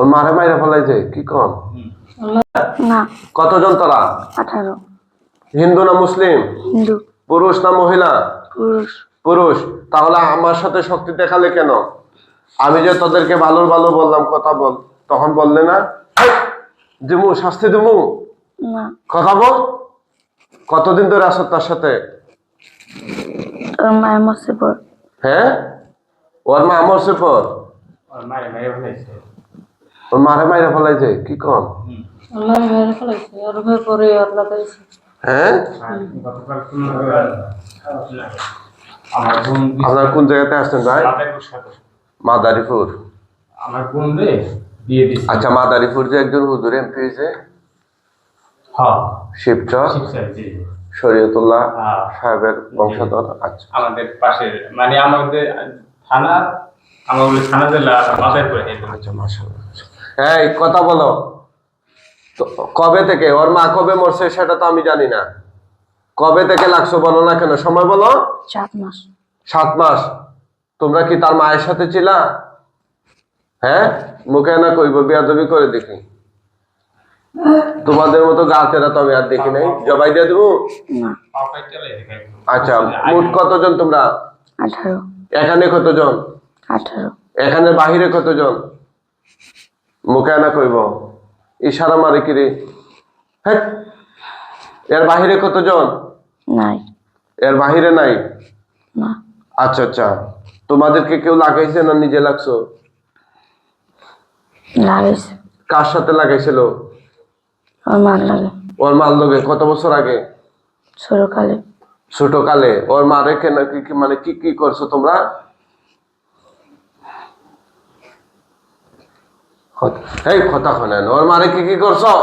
ওর মারে মাইরে ফেলাইছে কি কন? না। কতজন তোরা? 18। হিন্দু না মুসলিম? হিন্দু। পুরুষ না মহিলা? পুরুষ। পুরুষ। তাহলে আমার সাথে শক্তি দেখালে কেন? আমি যে তোদেরকে ভালো ভালো বললাম কথা বল, তখন বললে না দিমু শাস্তি দিমু? না। কথা বল। কতদিন ধরে আছো তার সাথে? ওর মায়ের মরছে পর। হ্যাঁ, ওর মা মরছে পর ওর মারে মাইরে ফেলাইছে কি কন? হ্যাঁ, আপনার কোন জায়গাতে আসছেন ভাই? মাদারীপুর। আমার বোন রে বিয়ে দিছে। আচ্ছা, মাদারীপুর যে একজন হুজুর এমপি হয়েছে, হ্যাঁ, শিবচর জি শরীয়তুল্লাহ সাহেবের বংশধর। আচ্ছা, আমাদের পাশে মানে আমাদের থানা, আমাদের থানা জেলা মাদারীপুর। আচ্ছা, মাশাআল্লাহ। হ্যাঁ, কথা বলো তো, কবে থেকে ওর মা কবে মরছে সেটা তো আমি জানি না। কবে থেকে লাগছো বলো না কেন, সময় বলো। 7 মাস। 7 মাস। তোমরা কি তার মায়ের সাথে ছিলা? হ্যাঁ, মুখে না কইব, বিয়াদবি করে দেখি। তোমাদের মতো গাছেরা তো আমি আর দেখি নাই। জবাই দিয়ে দেবো। আচ্ছা, মোট কতজন তোমরা? 18। এখানে কতজন? 18। এখানে বাহিরে কতজন? মুখে না কইব, ইশারা মারে কিরে। হ্যাঁ, এর বাহিরে কতজন? নাই। এর বাহিরে নাই? না। আচ্ছা আচ্ছা, তোমাদেরকে কেউ লাগাইছে না নিজে লাগছো? লাগাইছে। কার সাথে লাগাইছিল? ওর মার লাগে। ওর মার লগে? কত বছর আগে? ছোটকালে। ছোটকালে। ওর মারে কেন মানে কি কি করছো তোমরা? এই কথা শোনেন, ওর মারে কি কি করছো?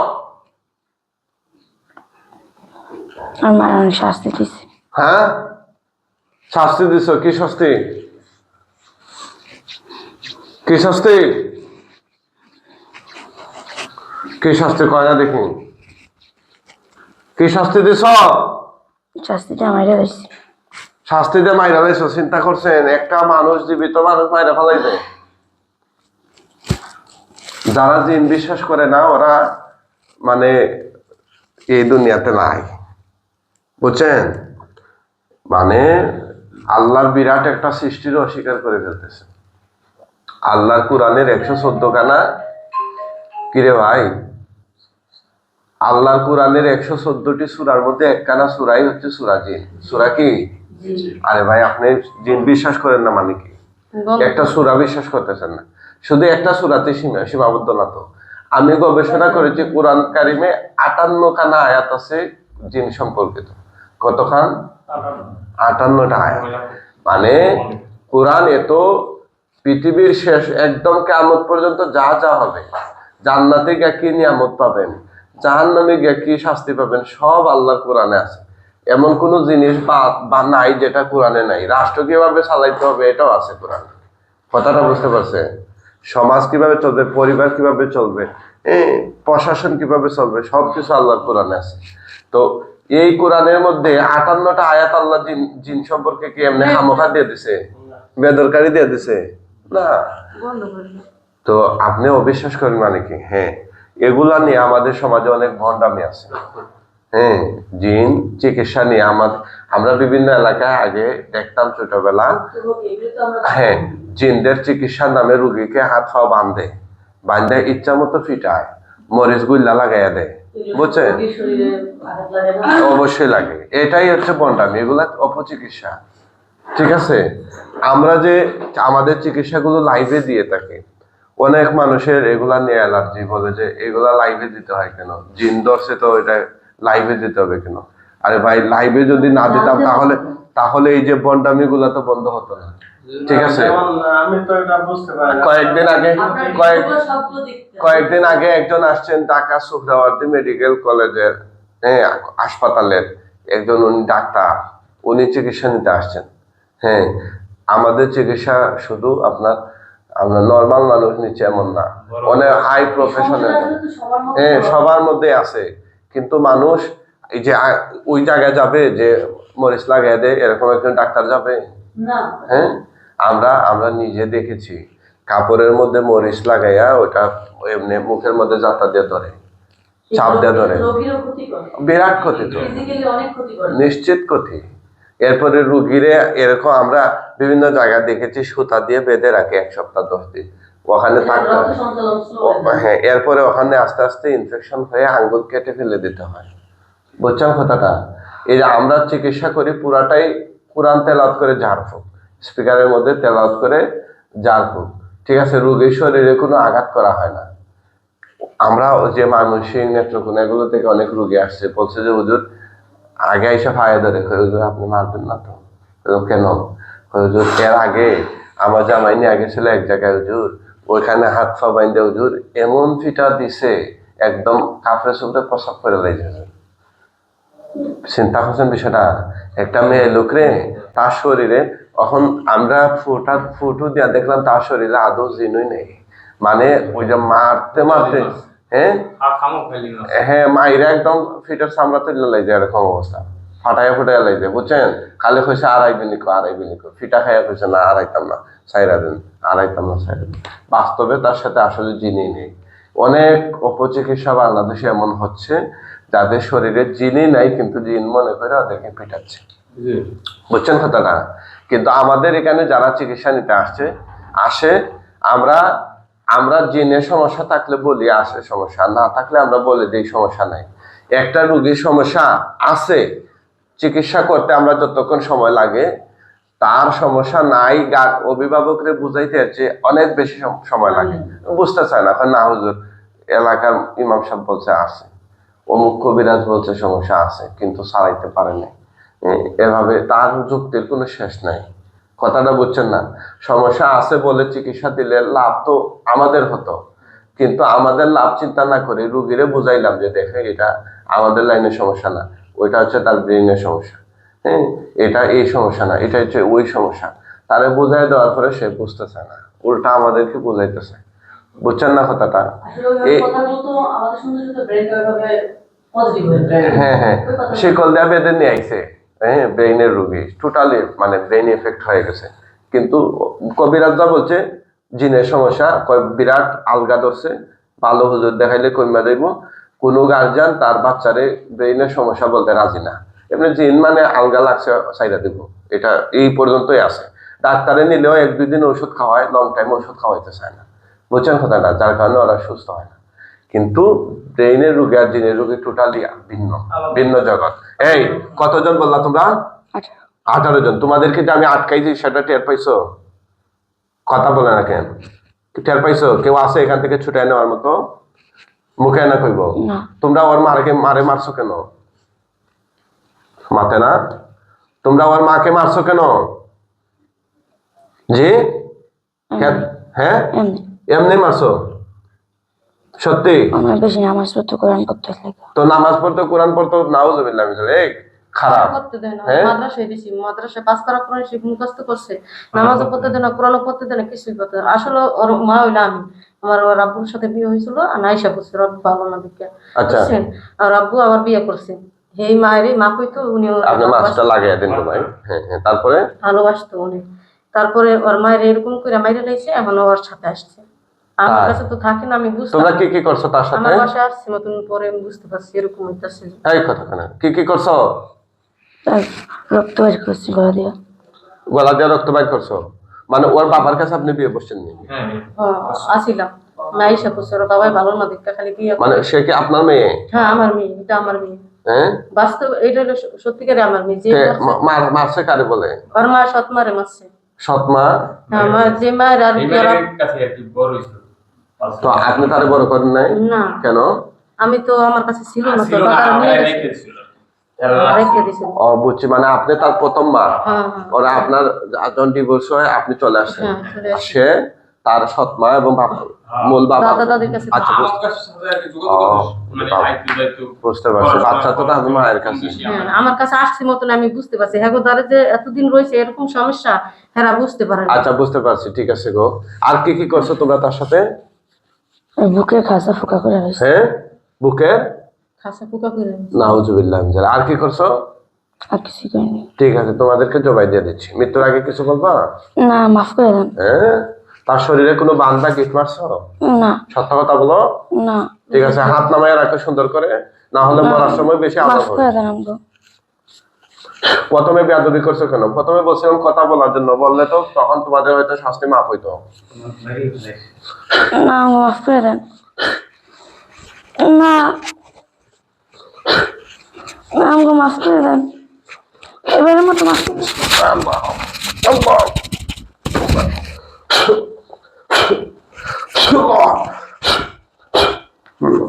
ওর মার অনেক শাস্তি দিছে। হ্যাঁ, শাস্তি দিছো? কি শাস্তি? কি শাস্তি? কি শাস্তি কয় না দেখি। কি শাস্তি দিছ? শাস্তিটা মাইরা দিছে। শাস্তি দিয়ে মাইরা দিছো? চিন্তা করছেন একটা মানুষ, জীবিত মানুষ মাইরা ফেলাই দেয়? যারা জিন বিশ্বাস করে না ওরা মানে এই দুনিয়াতে নাই, বুঝছেন? মানে আল্লাহর বিরাট একটা সৃষ্টির অস্বীকার করে ফেলতেছে। আল্লাহর কোরআনের 114 খানা, কিরে ভাই, আল্লাহর কোরআনের 114টি সূরার মধ্যে একখানা সূরাই হচ্ছে সূরা জিন। সূরা কি? আরে ভাই, আপনি জিন বিশ্বাস করেন না মানে কি? একটা সূরা বিশ্বাস করতেছেন না, শুধু একটা সূরাতে সীমাবদ্ধ না তো। আমি গবেষণা করেছি, কোরআন কারিমে 58 খানা আয়াত আছে জিন সম্পর্কিত। কত খান? 58টা আয়াত। মানে কোরআন এত, পৃথিবীর শেষ একদম কিয়ামত পর্যন্ত যা যা হবে, জান্নাতে গিয়ে কি নিয়ামত পাবেন, জাহান্নামে গিয়ে কি শাস্তি পাবেন, সব আল্লাহর কোরআনে আছে। এমন কোন জিনিস বা নাই যেটা কোরআনে নাই। রাষ্ট্র কিভাবে চালাইতে হবে এটাও আছে কোরআনে। কথাটা বুঝতে পারছে? সমাজ কিভাবে চলবে, পরিবার কিভাবে চলবে, প্রশাসন কিভাবে চলবে, সবকিছু আল্লাহর কোরআনে আছে। তো এই কোরআনের মধ্যে 58টা আয়াত আল্লাহ জিন জিন সম্পর্কে কি এমনি খামোখা দিয়ে দিছে, বেদরকারি দিয়ে দিছে? না। তো আপনি অবিশ্বাস করেন মানে কি? হ্যাঁ, এগুলা নিয়ে আমাদের সমাজে অনেক ভণ্ডামি আছে। হ্যাঁ, জিন চিকিৎসা নিয়ে আমরা বিভিন্ন এলাকায় আগে দেখতাম ছোটবেলা। হ্যাঁ, জিনদের চিকিৎসার নামে রুগীকে হাত পা বান্ধে ইচ্ছা মতো ফিটায়, মরিচ গুল্লা লাগাইয়া দেয়, বুঝছেন? অবশ্যই লাগে। এটাই হচ্ছে ভণ্ডামি, এগুলা অপচিকিৎসা। ঠিক আছে, আমরা যে আমাদের চিকিৎসাগুলো লাইভে দিয়ে থাকি, অনেক মানুষের এগুলা নিয়ে অ্যালার্জি, বলে যে এগুলা লাইভে দিতে হয় কেন, জিন ধরছে তো এটা লাইভে দিতে হবে কেন? আরে ভাই, লাইভে যদি না দিতাম তাহলে এই যে বন্ডামি গুলা তো বন্ধ হতো না। ঠিক আছে, কয়েকদিন আগে একজন আসছেন ঢাকা সুহরাওয়ার্দী মেডিকেল কলেজের হাসপাতালের একজন, উনি ডাক্তার, উনি চিকিৎসা নিতে আসছেন। হ্যাঁ, আমাদের চিকিৎসা শুধু আমরা নর্মাল মানুষ নিচ্ছে এমন না, অনেক হাই প্রফেশনাল। হ্যাঁ, সবার মধ্যে আছে, কিন্তু মানুষ এই যে ওই জায়গায় যাবে যে মরিচ লাগাই দেয়, এরকম একজন ডাক্তার যাবে? হ্যাঁ, আমরা নিজে দেখেছি কাপড়ের মধ্যে মরিচ লাগাইয়া ওটা এমনি মুখের মধ্যে যাত্রা দিয়ে ধরে, চাপ দিয়ে ধরে, বিরাট ক্ষতি তো, নিশ্চিত ক্ষতি। এরপরে রুগীরে এরকম আমরা বিভিন্ন জায়গায় দেখেছি সুতা দিয়ে বেঁধে রাখে 1 সপ্তাহ 10 দিন ওখানে থাকতে হয়। হ্যাঁ, এরপরে ওখানে আস্তে আস্তে ইনফেকশন হয়ে আঙ্গুল কেটে ফেলে দিতে হয়। বুঝছেন কথাটা? এই যে আমরা চিকিৎসা করি পুরাটাই কোরআন তেলাওয়াত করে ঝাড়ফুঁক, স্পিকারের মধ্যে তেলাওয়াত করে ঝাড়ফুঁক, ঠিক আছে? রোগীর শরীরে কোনো আঘাত করা হয় না। আমরা যে মানসিক নেত্রকোনা এগুলো থেকে অনেক রোগী আসছে, বলছে যে হুজুর আগে এসে ফায়া ধরে, হুজুর আপনি মারবেন না তো। কেন? হুজুর এর আগে আমার জামাই নিয়ে আগে ছিল এক জায়গায় হুজুর, ওইখানে হাত পা বাইন্দে হুজুর এমন ফিটা দিছে একদম কাপড়ে চোপড়ে প্রসাব করে লাইছে হুজুর। চিন্তা করছেন বিষয়টা? একটা মেয়ে লোক রে, তার শরীরে এখন আমরা ফুটো দিয়া দেখলাম তার শরীরে আদৌ জিনুই নেই, মানে ওই যে মারতে মারতে হ্যাঁ মাইরা একদম ফিটার চামড়া তুলে লাইছে, এরকম অবস্থা, ফাটাইয়া ফুটাইয়া লাইছে। বুঝছেন? খালি কইছে আড়াইবেন ফিটা খাইয়া কইছে না আড়াইতাম না, সাইরা দিন, আড়াইতাম না, সাইরা দিন। বাস্তবে তার সাথে আসলে জিনি নেই। অনেক অপচিকিৎসা বাংলাদেশে এমন হচ্ছে যাদের শরীরে জিনি নাই কিন্তু জিন মনে করে ওদেরকে পিটাচ্ছে। বুঝছেন কথাটা? কিন্তু আমাদের এখানে যারা চিকিৎসা নিতে আসে আমরা জিনের সমস্যা থাকলে বলি আসে সমস্যা, না থাকলে আমরা বলে দিই সমস্যা নাই। একটা রোগীর সমস্যা আছে, চিকিৎসা করতে আমরা যতক্ষণ সময় লাগে তার সমস্যা নাই অভিভাবকরে বুঝাইতে হচ্ছে অনেক বেশি সময় লাগে, বুঝতে চায় না। না হুজুর এলাকার ইমাম সাহেব বলছে আছে, অমুক কবিরাজ বলছে সমস্যা আছে, কিন্তু চালাইতে পারে নাই। এভাবে তার যুক্তির কোনো শেষ নাই। কথাটা বুঝছেন না? সমস্যা আছে বলে চিকিৎসা দিলে লাভ তো আমাদের হতো, কিন্তু আমাদের লাভ চিন্তা না করে রুগীরে বুঝাইলাম যে দেখে এটা আমাদের লাইনের সমস্যা না, ওইটা হচ্ছে তার ব্রেইনের সমস্যা। হ্যাঁ, এটা এই সমস্যা না, এটা হচ্ছে ওই সমস্যা। তারে বুঝাই দেওয়ার পরে সে বুঝতেছে না, উল্টা আমাদেরকে বুঝাইতেছে। বুঝছেন না কথাটা? হ্যাঁ হ্যাঁ, শিকল দেয়া বেঁধে নিয়ে আইছে, হ্যাঁ ব্রেইনের রোগী টোটালি, মানে ব্রেইন এফেক্ট হয়ে গেছে। কিন্তু কবিরাজরা বলছে জিনের সমস্যা, বিরাট আলগা ধরছে, ভালো হুজুর দেখাইলে কইমা যাইব। কোনো গার্জিয়ান তার বাচ্চারে ব্রেইনের সমস্যা বলতে রাজি না, এমনি জিন মানে আলগা লাগছে সাইডা দিব, এটা এই পর্যন্তই আছে। ডাক্তারে নিলেও 1-2 দিন ওষুধ খাওয়ায়, লং টাইম ওষুধ খাওয়াইতে চায় না। বুঝছেন কথাটা? যার কারণে ওরা সুস্থ হয় না। কিন্তু ব্রেইনের রোগী আর জিনের রোগী টোটালি ভিন্ন ভিন্ন জগৎ। এই কতজন বললা তোমরা? 18 জন। তোমাদেরকে যে আমি আটকাইছি সেটা টের পাইছো? কথা বলে না কেন? টের পাইছো? কেউ আছে এখান থেকে ছুটে নেওয়ার মতো? মুখে না কইব? তোমরা ওর মারে মারছো কেন? মাতে না? তোমরা ওর মাকে মারছো কেন? জি হ্যাঁ, এমনি মারছো? সত্যি? আমার বেশি নামাজ পড়তে কোরআন পড়তে লাগে। তো নামাজ পড়তে কোরআন পড়তে নাউজুবিল্লাহ এই খারাপ করতে দেয় না, মাদ্রাসায় দিছি, মাদ্রাসায় 5 পারা কোরআন শরীফ মুখস্থ করছে, নামাজও পড়তে দেয় না, কোরআনও পড়তে দেয় না, কিছুই করতে দেয় না। আসলে ওর মা হইলো আমি, আমার ওর আব্বুর সাথে বিয়ে হয়েছিল, আর আয়েশা করছে, ওর ভালো না দেখে, বুঝছেন? আর আব্বু আবার বিয়ে করছে, এই মায়েরই মা কইতো উনি আপনি মাছটা লাগাইয়া দিন তো ভাই। হ্যাঁ হ্যাঁ, তারপরে ভালোবাসতো উনি। তারপরে ওর মায়ের এরকম করে মাইরে লাইছে, এখন ওর সাথে আসছে। আমার কাছে তো থাকে না, আমি বুঝতে। তোমরা কি করছো তার সাথে? আমার বাসায় আসছে নতুন, পরে আমি বুঝতে পারছি এরকম হইতাছে। এই কথা কেন? কি করছো? রক্ত বের করছি গলা দিয়ে। গলা দিয়ে রক্ত বাইর করছো? মানে ওর বাবার কাছে আপনি বিয়ে বসছেন নি? আসিলাম, আয়েশা করছে, ওর বাবাই ভালো না দেখতে, খালি বিয়ে। মানে সে কি আপনার মেয়ে? হ্যাঁ আমার মেয়ে, এটা আমার মেয়ে। হ্যাঁ বাস্তব এটা হলো সত্যিকারে আমার মেয়ে। যে মারছে কারে বলে? ওর মা সৎ মারে মারছে। সৎ মা? হ্যাঁ, আমার যে মায়ের আর তো আপনি তারে বড় করেন নাই? না। কেন? আমি তো, আমার কাছে ছিল না তো, রেখে দিয়েছিল। ও বুঝছি, মানে আপনি তার প্রথম মা। ওরা আপনার যখন ডিভোর্স হয় আপনি চলে আসেন, সে তার সৎ মা এবং মূল বাবা দাদাদের কাছে। আচ্ছা বুঝতে পারছি, বাচ্চা তো তার মায়ের কাছে। আমার কাছে আসছে মতন আমি বুঝতে পারছি, হ্যাঁ গো, তারা যে এতদিন রয়েছে এরকম সমস্যা হ্যাঁ বুঝতে পারে। আচ্ছা বুঝতে পারছি, ঠিক আছে গো। আর কি করছো তোমরা তার সাথে? বুকে খাসা ফুকা করে রাখছি। হ্যাঁ বুকের খাসা ফুকা করে। নাউজুবিল্লাহ। আর কি করছো? আর কিছু করিনি। ঠিক আছে, তোমাদেরকে জবাই দিয়ে দিচ্ছি। মৃত্যুর আগে কিছু বলবা? না, মাফ করে দেন। হ্যাঁ, তার শরীরে কোনো বান্ধা গিট মারছো? না সত্য কথা বলো। না ঠিক আছে, হাত নামায় রাখো সুন্দর করে, না হলে মরার সময় বেশি আলাদা মাফ হবে। করে দেন আমগো। প্রথমে বেয়াদবি করছো কেন? প্রথমে বলছিলাম কথা বলার জন্য, বললে তো তখন তোমাদের হয়তো শাস্তি মাফ হইতো। না আমগো মাফ করে দেন। না না, আমগো মাফ করে দেন, এবারের মতো মাফ করে দেন। আল্লাহ, আল্লাহ।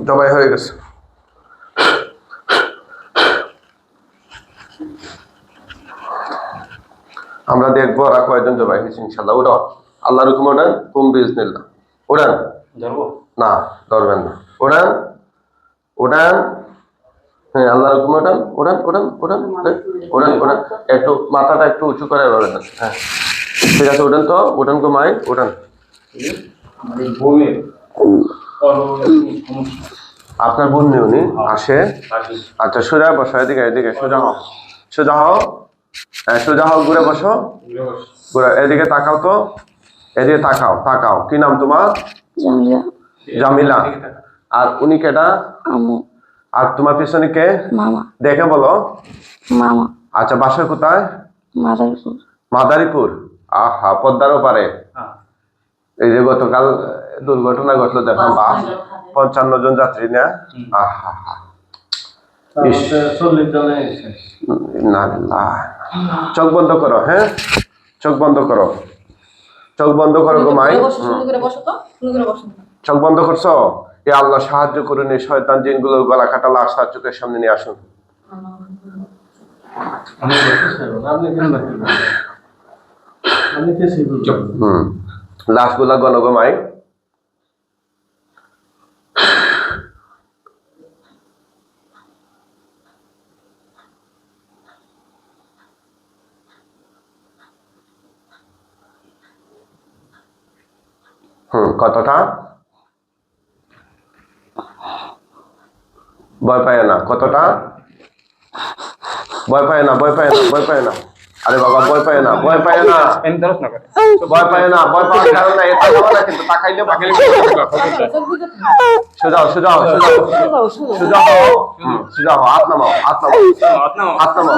জবাই হয়ে গেছে। আমরা দেখবো ওরা কয়জন জবাই হয়েছে ইনশাল্লাহ। উঠো, আল্লাহর হুকুম ওঠেন, কুম বিজনিল্লাহ। উড়ান। ধরবো? না, ধরবেন না। উড়ান, উড়ান। হ্যাঁ, আল্লাহর হুকুম ওঠেন, উড়ান, উড়ান, উড়ান, উড়ান, উড়ান। একটু মাথাটা একটু উঁচু করে বলেন। হ্যাঁ, ঠিক আছে, উঠেন তো, উঠেন গো মাই, উঠেন। মানে বউয়ের আপনার বোন উনি আসে। আচ্ছা, সোজা বসো, এদিকে এদিকে সোজা হও, সোজা হও। হ্যাঁ, সোজা হও, ঘুরে বসো, ঘুরে এদিকে তাকাও তো, এদিকে তাকাও, তাকাও। কি নাম তোমার? জামিলা। জামিলা। আর উনি কেডা? আমু। আর তোমার পিছনে কে? মামা। দেখে বলো। মামা। আচ্ছা, বাসা কোথায়? মাদারীপুর। মাদারীপুর। আহা, পদ্মারও পারে। এই যে গতকাল দুর্ঘটনা ঘটলো, দেখলাম বাস 55 জন যাত্রী না। আহা, ইস। না, না। চোখ বন্ধ করো, হ্যাঁ, চোখ বন্ধ করো, চোখ বন্ধ করো গো মাই। সুন্দর করে বসো তো, সুন্দর করে বসো। চোখ বন্ধ করছো? এ আল্লাহ সাহায্য করুন, এই শয়তান জিনগুলোর গলা কাটা লাশ তার চোখের সামনে নিয়ে আসুন। লাশগুলা গণগমাই। কতটা? ভয় পায় না? কতটা? ভয় পায় না, ভয় পায় না, ভয় পায় না। আরে বাবা, ভয় পায় না, ভয় পায় না, ভয় পায় না, ভয় পাওয়ার কারণ নাই। এটা হবে না কিন্তু, তাকাইলে সোজাও, সোজাও, সোজাও, সোজা হও, সোজা হও, হাত নামাও, হাত নামাও, হাত নামাও,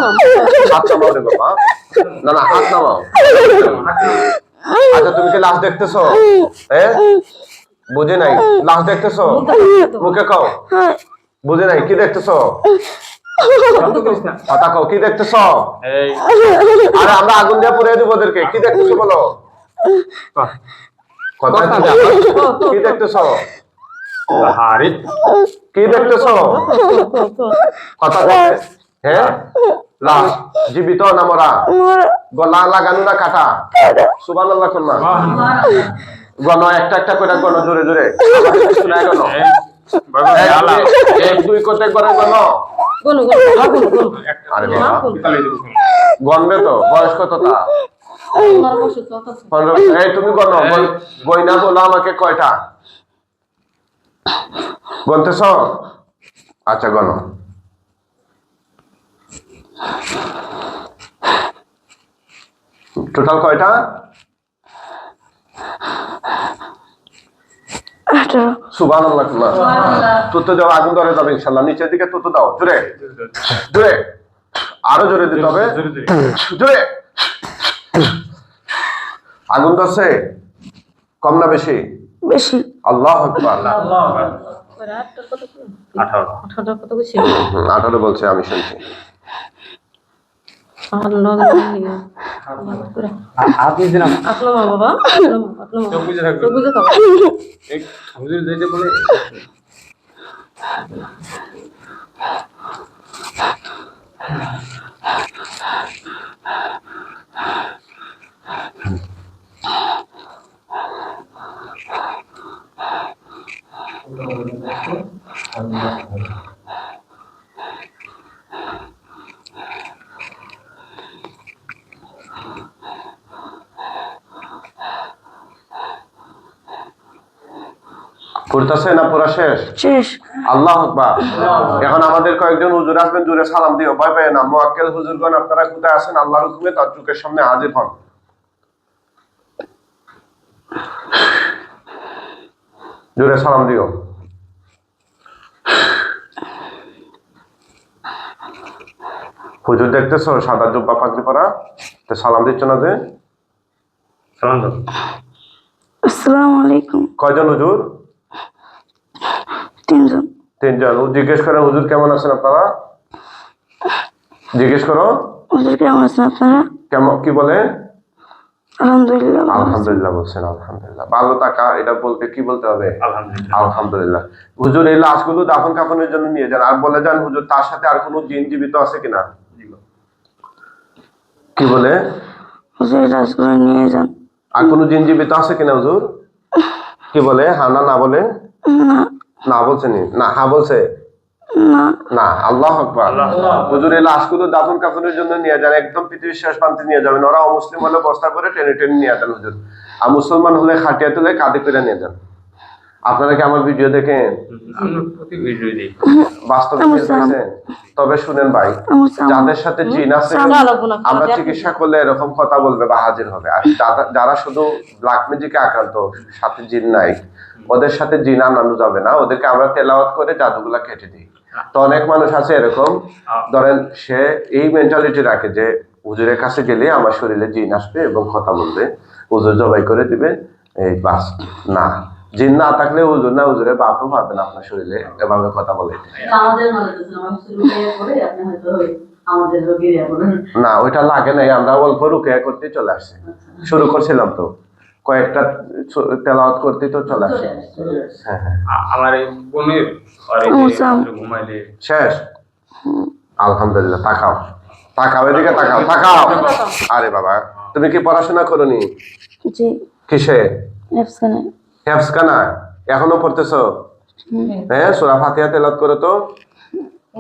হাত নামাও রে বাবা। না না, হাত নামাও। আচ্ছা, তুমি কি লাশ দেখতেছো? হ্যাঁ, বুঝে নাই, লাশ দেখতেছো? মুখে কও, বুঝে নাই, কি দেখতেছো? কথা কও, কি দেখতেছো? আরে আমরা আগুন দিয়ে পুড়িয়ে দিব ওদেরকে। কি দেখতেছো বলো? কথা কি দেখতেছো? কি দেখতেছো? কথা হ্যাঁ, লাশ জীবিত না মরা? গলা লাগানো না কাটা? সুবহানাল্লাহ করলাম। গণ একটা একটা করে গণ, জোরে জোরে। শোনায় গণ। 1 2 করতে করে গণ। আরে বাবা, গণবে তো। বয়স কত তা? এই তুমি গণ, গয়না বলো আমাকে কয়টা গণতেছ? আচ্ছা, গণ। টোটাল কয়টা? 18। সুবহানাল্লাহ। তুতো দাও, আগুন ধরে যাবে ইনশাআল্লাহ। নিচের দিকে তুতো দাও, জোরে জোরে, আরো জোরে দিতে হবে, জোরে। আগুন ধরছে? কম না বেশি? বেশি। আল্লাহু আকবার। 18 বলছে, আমি শুনছি। বাবা পড়তেছে না পুরা শেষ? শেষ। আল্লাহু আকবার। এখন আমাদের কয়েকজন হুজুর আসবেন, জোরে সালাম দিও, ভয় পায় না। মুআক্কেল হুজুরগণ, আপনারা কোথায় আছেন? আল্লাহর হুকুমে তার চোখের সামনে হাজির হন। জোরে সালাম দিও। হুজুর দেখতেছো সাদা জুব্বা পাগড়ি পরা, তো সালাম দিচ্ছ না যে? সালাম দাও। আসসালামু আলাইকুম। কয়জন হুজুর? 3 জন। 3 জন। ও জিজ্ঞেস করে হুজুর কেমন আছেন আপনারা? জিজ্ঞেস করো হুজুর কেমন আছেন আপনারা? কেমন, কি বলে? আলহামদুলিল্লাহ ভালো আছি। আলহামদুলিল্লাহ বলছেন। আলহামদুলিল্লাহ ভালো থাকা, এটা বলতে কি বলতে হবে? আলহামদুলিল্লাহ। আলহামদুলিল্লাহ। হুজুর এই লাশগুলো দাফন কাফনের জন্য নিয়ে যান, আর বলে যান হুজুর তার সাথে আর কোনো জিন জীবিত আছে কিনা। কি বলে? হুজুর রাজগুলো নিয়ে যান। আর কোনো জিন জীবিত আছে কিনা হুজুর? কি বলে? হ্যাঁ না না বলে? না না বলছেনি, না হ্যাঁ বলছে না। না। আল্লাহু আকবার। হুজুর এই লাশগুলো দাফন কাফনের জন্য নিয়ে যান, একদম পৃথিবীর শেষ প্রান্তে নিয়ে যাবেন। ওরা অমুসলিম হলে বস্তা করে টেনে টেনে নিয়ে যান হুজুর, আর মুসলমান হলে খাটিয়া তুলে কাঁধে করে নিয়ে যান। আপনারা কি আমার ভিডিও দেখেন? আমরা প্রতি ভিডিও দিই। বাস্তবে আমার ফিল হয়েছে? তবে শুনেন ভাই, আমার সামনে যাদের সাথে জিন আছে আমরা চিকিৎসা করলে এরকম কথা বলবে বা হাজির হবে, আর যারা শুধু ব্ল্যাক ম্যাজিকে আক্রান্ত, সাথে জিন নাই, ওদের সাথে জিন আনানো যাবে না। ওদেরকে আমরা তেলাওয়াত করে জাদুগুলা কেটে দিই। তো অনেক মানুষ আছে এরকম, ধরেন সে এই মেন্টালিটি রাখে যে হুজুরের কাছে গেলে আমার শরীরে জিন আসবে এবং কথা বলবে, হুজুর জবাই করে দিবে, এই বাস। না, জিন না থাকলে হুজুর না হুজুরের বাপও পারবে না আপনার শরীরে এভাবে কথা বলে। না ওইটা লাগে নাই, আমরা অল্প রুকিয়া করতে চলে আসছি। শুরু করছিলাম তো কয়েকটা তেলাওয়াত করতে তো চলে আসছে। হ্যাঁ হ্যাঁ আমার এই বোনের আর এই যে ঘুমাইলে শেষ। আলহামদুলিল্লাহ। তাকাও তাকাও, এদিকে তাকাও তাকাও। আরে বাবা, তুমি কি পড়াশোনা করোনি? জি কিসে? এফসানে। হেফসখানা এখনো পড়তেছো? হ্যাঁ, সূরা ফাতিহা তেলাওয়াত করো তো।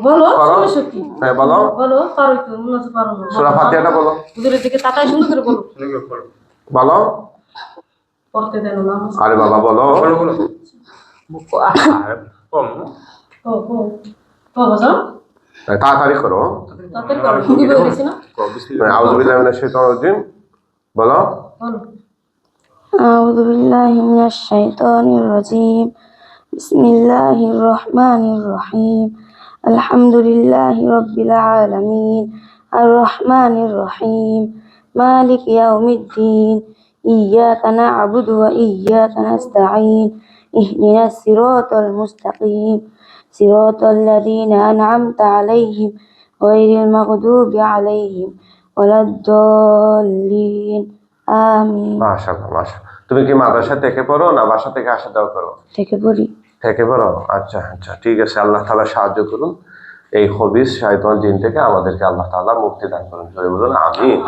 বলো করো। সমস্যা কি? হ্যাঁ বলো, বলো পারো কি? মনে হচ্ছে পারো না। সূরা ফাতিহাটা বলো। হুজুরের দিকে তাকাই সুন্দর করে বলো। শুনে গিয়ে পড়ো। বলো। পড়তে দেন না। আরে বাবা বলো। বলো বলো। আর কম ও ও ও বাজান তাড়াতাড়ি করো। তাড়াতাড়ি করো, কি বলে গেছি না? আউযু বিল্লাহি মিনাশ শাইতানির রাজিম। বলো। বলো। আউযু বিল্লাহি মিনাশ শাইতানির রাজিম। বিসমিল্লাহির রহমানির রহিম। আলহামদুলিল্লাহি রাব্বিল আলামিন। আর রহমানির রহিম। মালিক ইয়াউমিদ্দিন। ইয়্যাকা না'বুদু ওয়া ইয়্যাকা নাস্তাঈন। ইহদিনাস সিরাতাল মুস্তাকিম। সিরাতাল লাযীনা আন'আমতা আলাইহিম গায়রিল মাগদুবি আলাইহিম ওয়ালাদ-দাল্লিন। আমিন। মাশাআল্লাহ মাশাআল্লাহ। তুমি কি মাদ্রাসা থেকে পড়ো না বাসা থেকে আসা যাওয়া করো? থেকে পড়ি। থেকে পড়ো? আচ্ছা আচ্ছা, ঠিক আছে। আল্লাহ তাআলা সাহায্য করুন এই খবিস শয়তান জিন থেকে আমাদেরকে আল্লাহ তাআলা মুক্তি দান করুন। জয় বলুন আমিন।